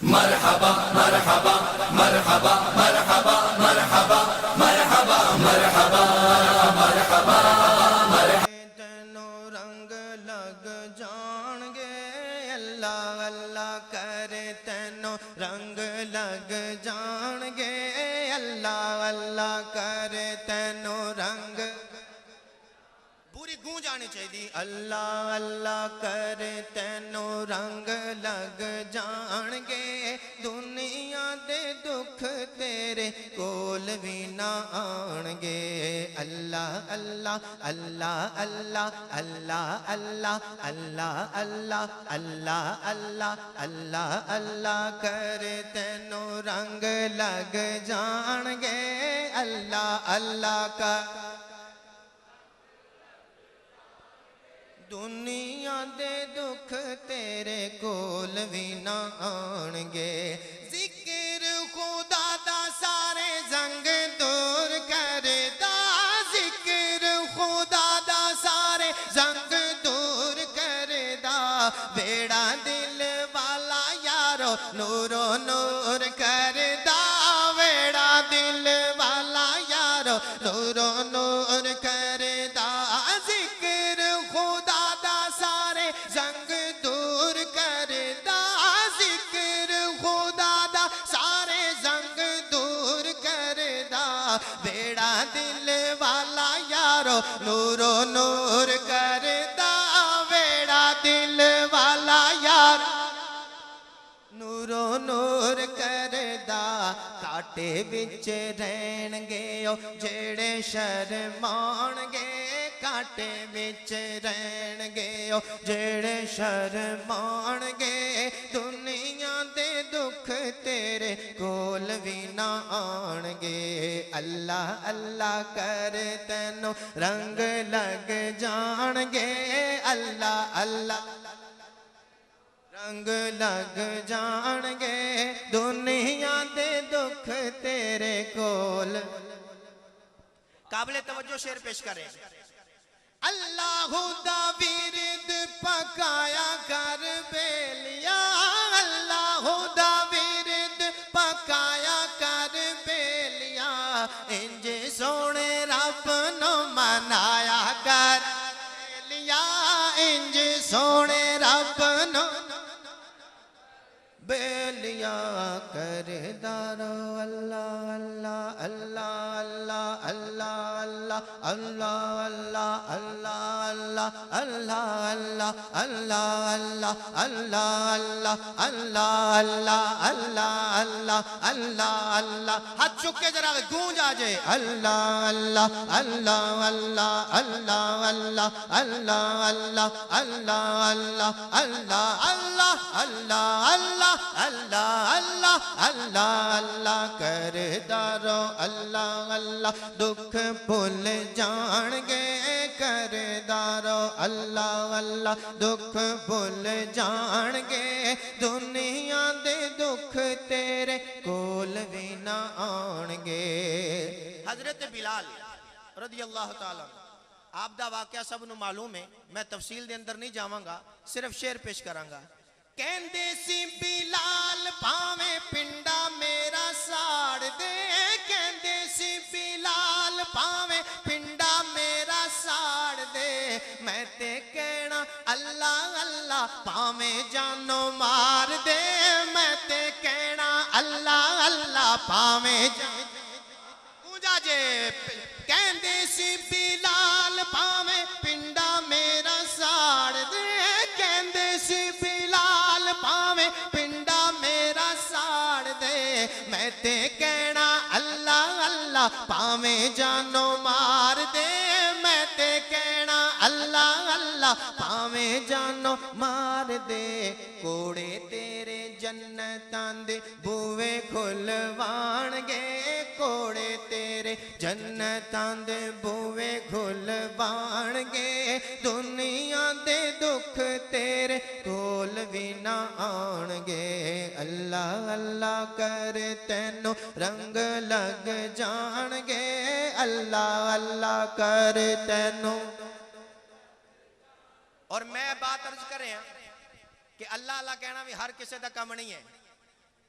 مرحبا مرحبا مرحبا مرحبا مرحبا مرحبا مرحبا مرحبا تینوں رنگ لگ جان گے اللہ اللہ کرے تینوں رنگ لگ جان گے اللہ اللہ کرے تینوں رنگ پوری گونج آنی چاہیے اللہ اللہ کرے تینوں رنگ لگ جان گے دنیا دے دکھ تیرے کول بھی نہ آن گے اللہ اللہ اللہ اللہ اللہ اللہ اللہ اللہ اللہ اللہ اللہ اللہ کرے تینوں رنگ لگ جان گے اللہ اللہ کا دنیا دے دکھ تیرے کول بھی نہ آن گے ذکر خدا دا سارے زنگ دور کردا ذکر خدا دا سارے زنگ دور کردا بیڑا دل والا یارو نورو نور کردا بیڑا دل والا یارو نورو نور کردا ذکر خدا زنگ دور کردا ذکر خدا دا سارے زنگ دور کردا بیڑا دل والا یارو نورو نور کردا بیڑا دل والا یار نورو نور کردا کاٹے بچ رہن گے او جڑے شرمان گے کاٹے بچ رہن گے او جڑے شرمان گے دنیا دے دکھ تیرے کول بھی نہ آن گے اللہ اللہ کر تینوں رنگ لگ جان گے اللہ اللہ رنگ لگ جان گے دنیا دے دکھ تیرے کول قابل توجہ شعر پیش کریں اللہ دا ورد پکایا کر بیلیا اللہ دا ورد پکایا کر بیلیا انج سونے رب نو منایا کر بیلیا انج سونے رب نو بیلیا کر دارو اللہ اللہ اللہ اللہ اللہ اللہ اللہ اللہ اللہ اللہ اللہ اللہ اللہ اللہ اللہ اللہ اللہ اللہ ہاتھ چک کے ذرا گونج آ جائے اللہ اللہ اللہ اللہ اللہ اللہ اللہ اللہ اللہ اللہ اللہ اللہ اللہ اللہ اللہ اللہ اللہ اللہ کردارو اللہ اللہ دکھ بھول جان گے کردارو اللہ اللہ دکھ بھول جان گے دنیا دے دکھ تیرے کول بھی نہ آن گے حضرت بلال رضی اللہ تعالیٰ آپ دا واقعہ سب نو معلوم ہے میں تفصیل دے اندر نہیں جاواں گا صرف شعر پیش کراں گا کہندے سی بلال پاویں پنڈا میرا ساڑ دے کہندے سی بلال پاویں پنڈا میرا ساڑ دے میں تے کہنا اللہ اللہ پاویں جانو مار دے میں تے کہنا اللہ اللہ پاویں جانو پوجا جے کہندے سی بلال پاویں پنڈا میرا ساڑ دے کہندے سی بلال پاویں پنڈا میرا ساڑ دے میں تے کہنا اللہ اللہ پاویں جانو مار دے میں تے کہنا اللہ اللہ پاویں جانو مار دے کوڑے تیرے جنتاں دے بوئے کھلوان گے کوڑے تیرے جنتاں دے بوئے کھلوان گے دنیا دے دکھ تیرے کول بھی نہ آن گے اللہ اللہ کر تینوں رنگ لگ جان گے اللہ اللہ کر تینوں اور میں بات عرض کریں کہ اللہ اللہ کہنا بھی ہر کسی دا کم نہیں ہے